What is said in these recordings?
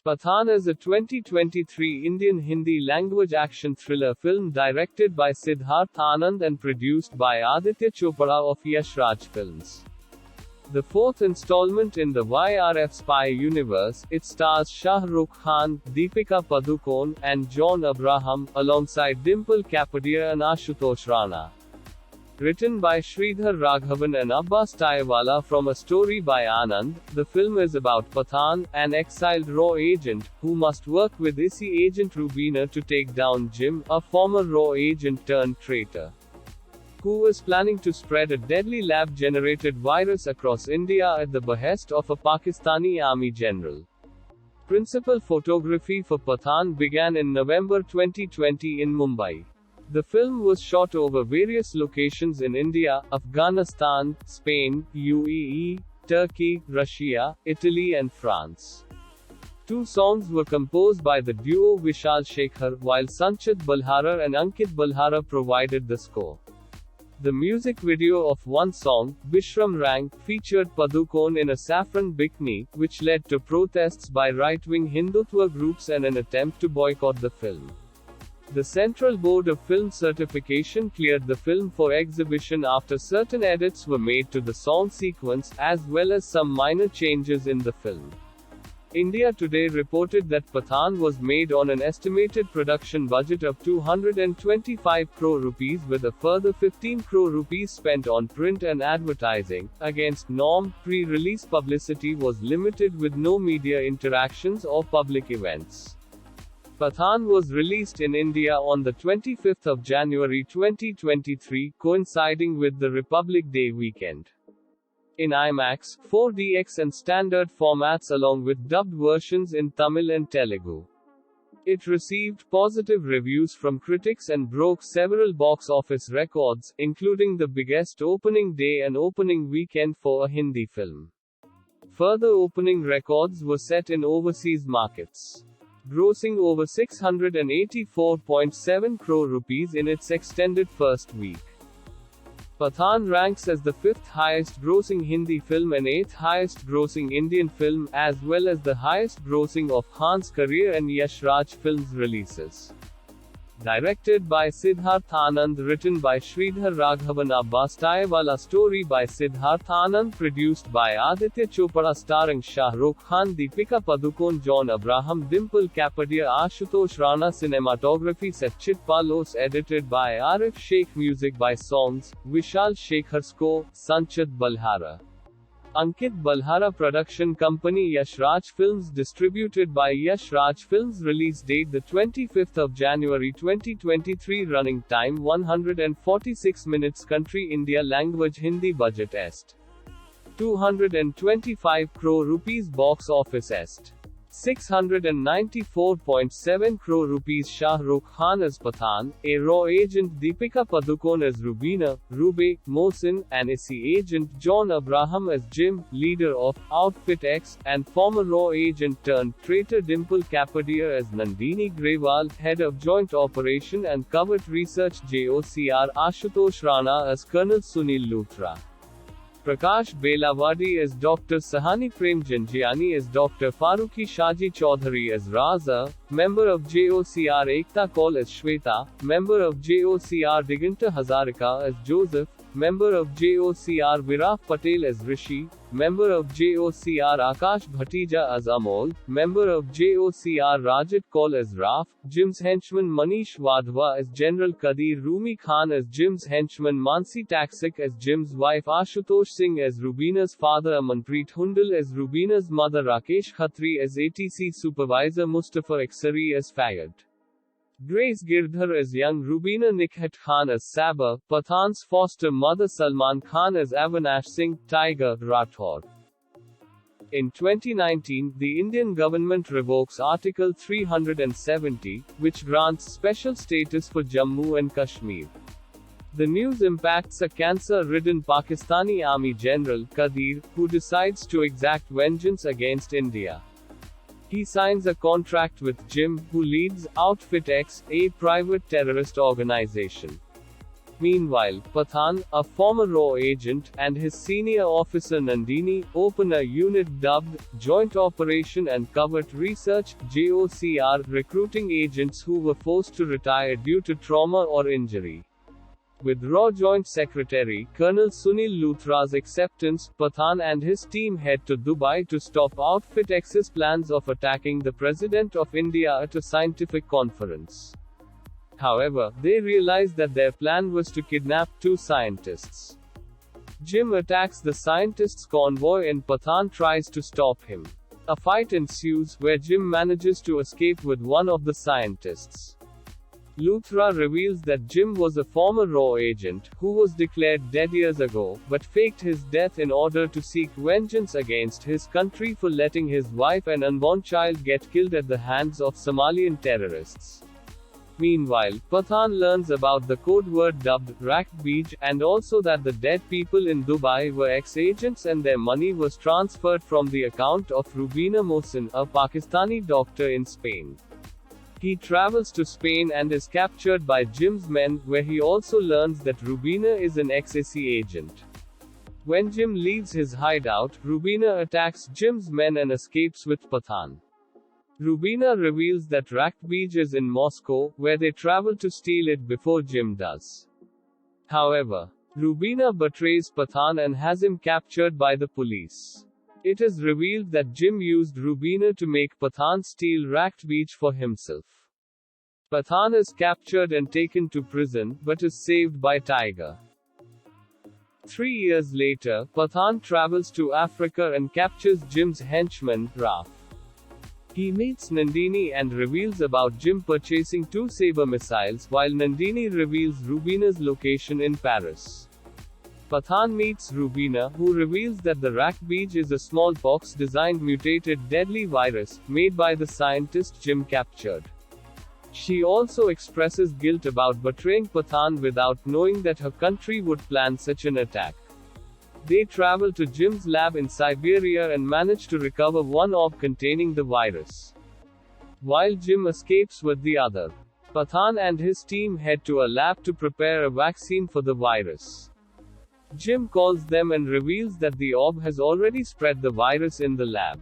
Pathan is a 2023 Indian Hindi-language action thriller film directed by Siddharth Anand and produced by Aditya Chopra of Yash Raj Films. The fourth installment in the YRF spy universe, it stars Shah Rukh Khan, Deepika Padukone, and John Abraham, alongside Dimple, Kapadia and Ashutosh Rana. Written by Shridhar, Raghavan and Abbas Tyrewala from a story by Anand, the film is about Pathan, an exiled RAW agent, who must work with ISI agent Rubina to take down Jim, a former RAW agent-turned-traitor, who is planning to spread a deadly lab-generated virus across India at the behest of a Pakistani army general. Principal photography for Pathan began in November 2020 in Mumbai. The film was shot over various locations in India, Afghanistan, Spain, UAE, Turkey, Russia, Italy and France. 2 songs were composed by the duo Vishal Shekhar, while Sanchit Balhara and Ankit Balhara provided the score. The music video of one song, Bishram Rang, featured Padukone in a saffron bikini, which led to protests by right-wing Hindutva groups and an attempt to boycott the film. The Central Board of Film Certification cleared the film for exhibition after certain edits were made to the song sequence, as well as some minor changes in the film. India Today reported that Pathan was made on an estimated production budget of 225 crore rupees with a further 15 crore rupees spent on print and advertising. Against norm, pre-release publicity was limited with no media interactions or public events. Pathan was released in India on the 25th of January 2023, coinciding with the Republic Day weekend. In IMAX, 4DX and standard formats along with dubbed versions in Tamil and Telugu. It received positive reviews from critics and broke several box office records, including the biggest opening day and opening weekend for a Hindi film. Further opening records were set in overseas markets, grossing over 684.7 crore rupees in its extended first week. Pathan ranks as the 5th highest grossing Hindi film and 8th highest grossing Indian film, as well as the highest grossing of Khan's career and Yash Raj Films releases. Directed by Siddharth Anand, written by Shridhar, Raghavan, Abbas Tyrewala, story by Siddharth Anand, produced by Aditya Chopra, starring Shah Rukh Khan, Deepika Padukone, John Abraham, Dimple, Kapadia, Ashutosh Rana. Cinematography Satchith, Paulose, edited by Arif Sheikh. Music by Songs, Vishal Shekhar. Score, Sanchit Balhara. Ankit Balhara. Production company Yash Raj Films. Distributed by Yash Raj Films. Release date the 25th of January 2023. Running time 146 minutes. Country India. Language Hindi. Budget Est. 225 crore rupees. Box office Est. 694.7 crore rupees. Shah Rukh Khan as Pathan, a RAW agent. Deepika Padukone as Rubina, Rubai, Mohsin, and ISI agent John Abraham as Jim, leader of Outfit X, and former RAW agent-turned-traitor Dimple, Kapadia as Nandini, Grewal, head of Joint Operation and Covert Research JOCR, Ashutosh Rana as Colonel Sunil Luthra. Prakash Belawadi as Dr. Sahani, Prem Janjiani as Dr. Farooqi, Shaji Chaudhary as Raza, member of JOCR Ekta Kaul as Shweta, member of JOCR Diganta Hazarika as Joseph, member of JOCR Viraf Patel as Rishi, member of JOCR Akash Bhatija as Amol, member of JOCR Rajat Kaul as Raf, Jim's henchman Manish Wadhwa as General Kadir, Rumi Khan as Jim's henchman, Mansi Taksik as Jim's wife, Ashutosh Singh as Rubina's father, Amanpreet Hundal as Rubina's mother, Rakesh Khatri as ATC supervisor, Mustafa Aksari as Fayyad, Grace Girdhar as young Rubina, Nikhat Khan as Saba, Pathan's foster mother, Salman Khan as Avinash Singh, Tiger Rathore. In 2019, the Indian government revokes Article 370, which grants special status for Jammu and Kashmir. The news impacts a cancer-ridden Pakistani army general, Kadir, who decides to exact vengeance against India. He signs a contract with Jim, who leads Outfit X, a private terrorist organization. Meanwhile, Pathan, a former RAW agent, and his senior officer Nandini, open a unit dubbed Joint Operation and Covert Research (JOCR), recruiting agents who were forced to retire due to trauma or injury. With RAW Joint Secretary Colonel Sunil Luthra's acceptance, Pathan and his team head to Dubai to stop Outfit X's plans of attacking the President of India at a scientific conference. However, they realize that their plan was to kidnap 2 scientists. Jim attacks the scientists' convoy and Pathan tries to stop him. A fight ensues, where Jim manages to escape with one of the scientists. Luthra reveals that Jim was a former RAW agent, who was declared dead years ago, but faked his death in order to seek vengeance against his country for letting his wife and unborn child get killed at the hands of Somalian terrorists. Meanwhile, Pathan learns about the code word dubbed Rakht Beej, and also that the dead people in Dubai were ex-agents and their money was transferred from the account of Rubina Mohsin, a Pakistani doctor in Spain. He travels to Spain and is captured by Jim's men, where he also learns that Rubina is an ex-AC agent. When Jim leaves his hideout, Rubina attacks Jim's men and escapes with Pathan. Rubina reveals that Rakht Beej is in Moscow, where they travel to steal it before Jim does. However, Rubina betrays Pathan and has him captured by the police. It is revealed that Jim used Rubina to make Pathan steal Rakht Beej for himself. Pathan is captured and taken to prison, but is saved by Tiger. 3 years later, Pathan travels to Africa and captures Jim's henchman, Raf. He meets Nandini and reveals about Jim purchasing 2 Sabre missiles, while Nandini reveals Rubina's location in Paris. Pathan meets Rubina, who reveals that the Rakht Beej is a smallpox-designed mutated deadly virus, made by the scientist Jim captured. She also expresses guilt about betraying Pathan without knowing that her country would plan such an attack. They travel to Jim's lab in Siberia and manage to recover one orb containing the virus, while Jim escapes with the other. Pathan and his team head to a lab to prepare a vaccine for the virus. Jim calls them and reveals that the orb has already spread the virus in the lab.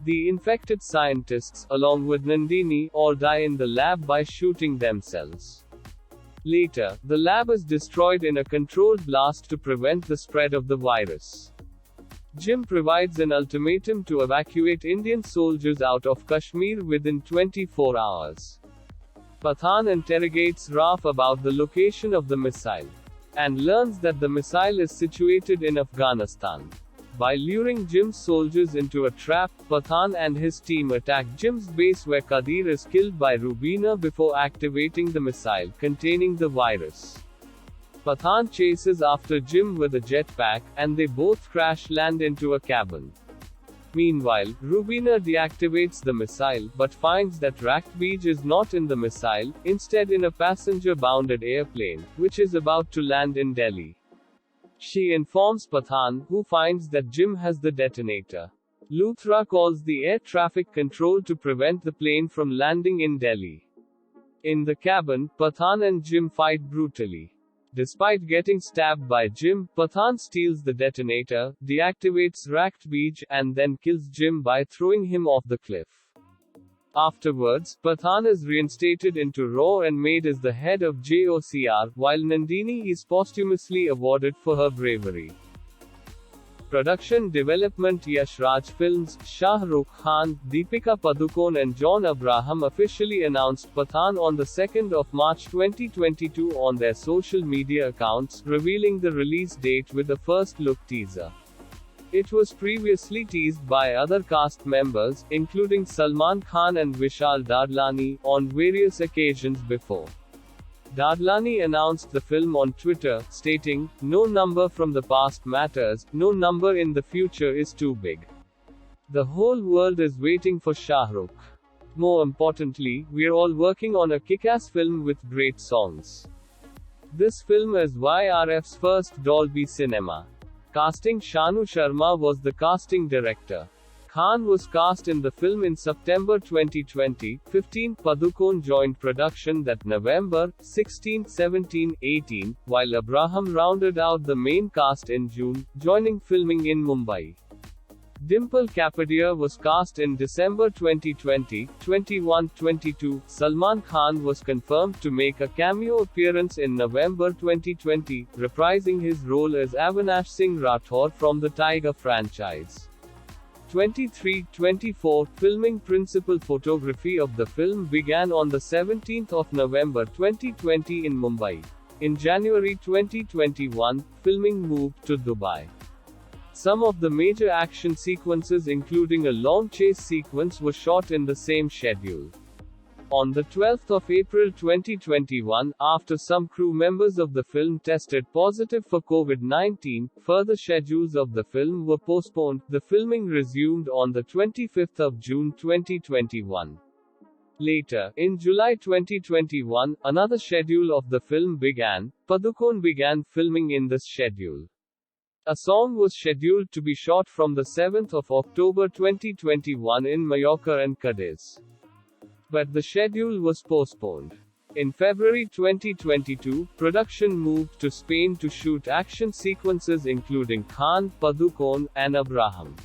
The infected scientists, along with Nandini, all die in the lab by shooting themselves. Later, the lab is destroyed in a controlled blast to prevent the spread of the virus. Jim provides an ultimatum to evacuate Indian soldiers out of Kashmir within 24 hours. Pathan interrogates Raf about the location of the missile, and learns that the missile is situated in Afghanistan. By luring Jim's soldiers into a trap, Pathan and his team attack Jim's base, where Kadir is killed by Rubina before activating the missile containing the virus. Pathan chases after Jim with a jetpack, and they both crash land into a cabin. Meanwhile, Rubina deactivates the missile, but finds that Rakht Beej is not in the missile, instead in a passenger-bounded airplane, which is about to land in Delhi. She informs Pathan, who finds that Jim has the detonator. Luthra calls the air traffic control to prevent the plane from landing in Delhi. In the cabin, Pathan and Jim fight brutally. Despite getting stabbed by Jim, Pathan steals the detonator, deactivates Rakht Beej, and then kills Jim by throwing him off the cliff. Afterwards, Pathan is reinstated into RAW and made as the head of JOCR, while Nandini is posthumously awarded for her bravery. Production development: Yash Raj Films, Shah Rukh Khan, Deepika Padukone and John Abraham officially announced Pathan on the 2nd of March 2022 on their social media accounts, revealing the release date with a first-look teaser. It was previously teased by other cast members, including Salman Khan and Vishal Dadlani, on various occasions before. Dadlani announced the film on Twitter, stating, "No number from the past matters, no number in the future is too big. The whole world is waiting for Shah Rukh. More importantly, we're all working on a kick-ass film with great songs. This film is YRF's first Dolby Cinema." Casting: Shanu Sharma was the casting director. Khan was cast in the film in September 2020. 15. Padukone joined production that November 16, 17, 18, while Abraham rounded out the main cast in June, joining filming in Mumbai. Dimple Kapadia was cast in December 2020. 21. 22. Salman Khan was confirmed to make a cameo appearance in November 2020, reprising his role as Avinash Singh Rathore from the Tiger franchise. 23. 24. Filming principal photography of the film began on the 17th of November 2020 in Mumbai. In January 2021, filming moved to Dubai. Some of the major action sequences, including a long chase sequence, were shot in the same schedule. On the 12th of April 2021, after some crew members of the film tested positive for COVID-19, further schedules of the film were postponed. The filming resumed on the 25th of June 2021. Later, in July 2021, another schedule of the film began. Padukone began filming in this schedule. A song was scheduled to be shot from the 7th of October 2021 in Mallorca and Cadiz. But the schedule was postponed. In February 2022, production moved to Spain to shoot action sequences including Khan, Padukone, and Abraham.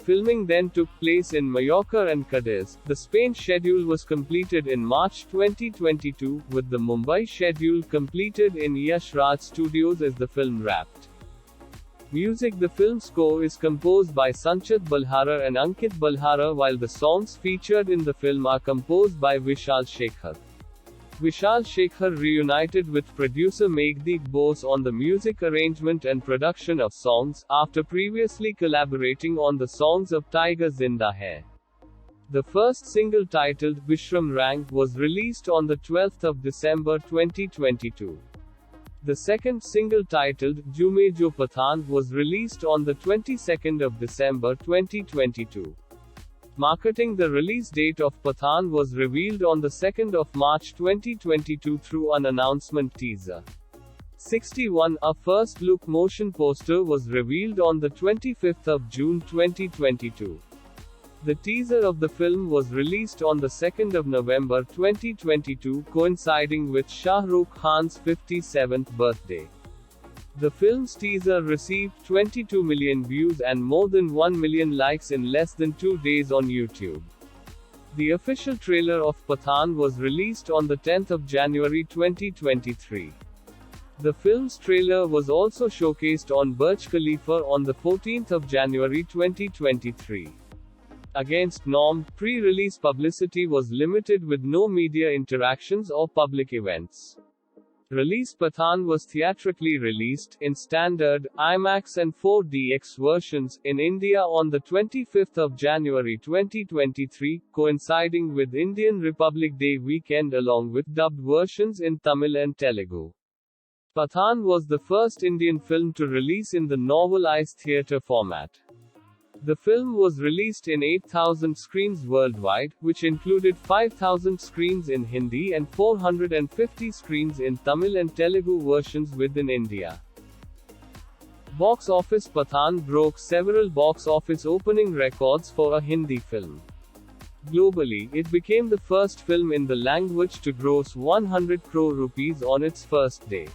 Filming then took place in Mallorca and Cadiz. The Spain schedule was completed in March 2022, with the Mumbai schedule completed in Yash Raj Studios as the film wrapped. Music. The film score is composed by Sanchit Balhara and Ankit Balhara, while the songs featured in the film are composed by Vishal Shekhar. Vishal Shekhar reunited with producer Megdeep Bose on the music arrangement and production of songs, after previously collaborating on the songs of Tiger Zinda Hai. The first single, titled Vishram Rang, was released on the 12th of December 2022. The second single, titled Jume Jo Pathan, was released on the 22nd of December 2022. Marketing. The release date of Pathaan was revealed on the 2nd of March 2022 through an announcement teaser. 61. A first look motion poster was revealed on the 25th of June 2022. The teaser of the film was released on the 2nd of November 2022, coinciding with Shah Rukh Khan's 57th birthday. The film's teaser received 22 million views and more than 1 million likes in less than 2 days on YouTube. The official trailer of Pathaan was released on the 10th of January 2023. The film's trailer was also showcased on Burj Khalifa on the 14th of January 2023. Against norm, pre-release publicity was limited with no media interactions or public events. Release. Pathaan was theatrically released, in standard, IMAX and 4DX versions, in India on the 25th of January 2023, coinciding with Indian Republic Day weekend, along with dubbed versions in Tamil and Telugu. Pathaan was the first Indian film to release in the novelized theatre format. The film was released in 8,000 screens worldwide, which included 5,000 screens in Hindi and 450 screens in Tamil and Telugu versions within India. Box office. Pathaan broke several box office opening records for a Hindi film. Globally, it became the first film in the language to gross 100 crore rupees on its first day.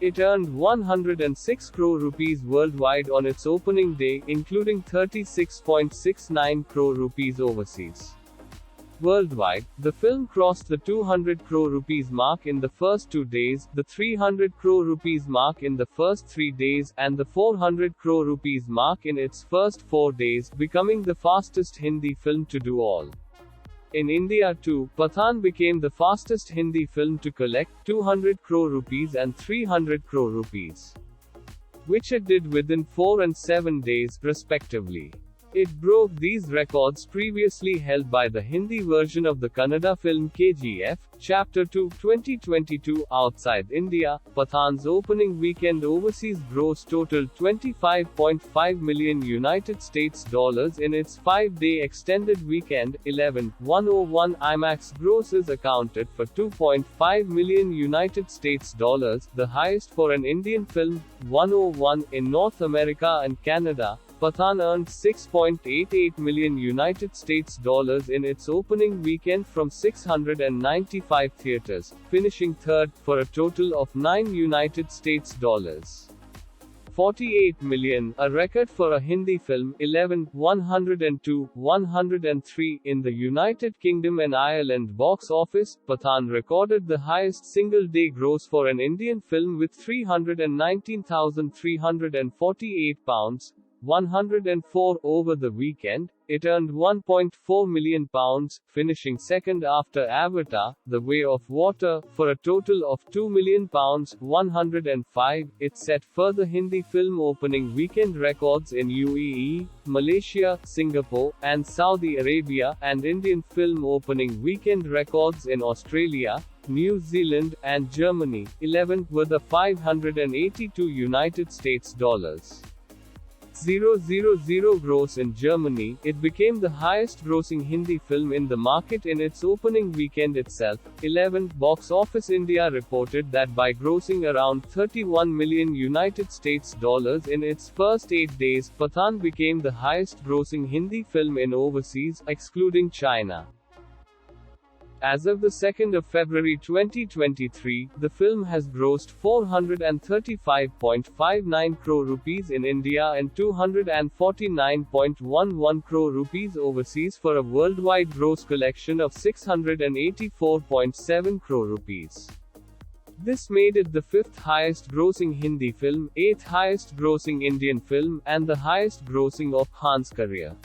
It earned 106 crore rupees worldwide on its opening day, including 36.69 crore rupees overseas. Worldwide, the film crossed the 200 crore rupees mark in the first 2 days, the 300 crore rupees mark in the first 3 days, and the 400 crore rupees mark in its first 4 days, becoming the fastest Hindi film to do all. In India too, Pathaan became the fastest Hindi film to collect 200 crore rupees and 300 crore rupees, which it did within 4 and 7 days, respectively. It broke these records previously held by the Hindi version of the Kannada film KGF, Chapter 2, 2022. Outside India, Pathaan's opening weekend overseas gross totaled $25.5 million United States dollars in its 5-day extended weekend. 11,101 IMAX grosses accounted for $2.5 million United States dollars, the highest for an Indian film. 101 in North America and Canada. Pathaan earned $6.88 million United States dollars in its opening weekend from 695 theaters, finishing third, for a total of $9 United States dollars. 48 million, a record for a Hindi film. 11, 102, 103 in the United Kingdom and Ireland box office. Pathaan recorded the highest single-day gross for an Indian film with £319,348, 104 over the weekend. It earned £1.4 million, finishing second after Avatar: The Way of Water, for a total of £2 million, 105. It set further Hindi film opening weekend records in UAE, Malaysia, Singapore, and Saudi Arabia, and Indian film opening weekend records in Australia, New Zealand, and Germany. 11 were the 582 United States dollars. 000 gross in Germany. It became the highest grossing Hindi film in the market in its opening weekend itself. 11 Box Office India reported that by grossing around 31 million United States dollars in its first 8 days, Pathaan became the highest grossing Hindi film in overseas, excluding China. As of the 2nd of February 2023, the film has grossed 435.59 crore rupees in India and 249.11 crore rupees overseas, for a worldwide gross collection of 684.7 crore rupees. This made it the 5th highest grossing Hindi film, 8th highest grossing Indian film, and the highest grossing of Khan's career.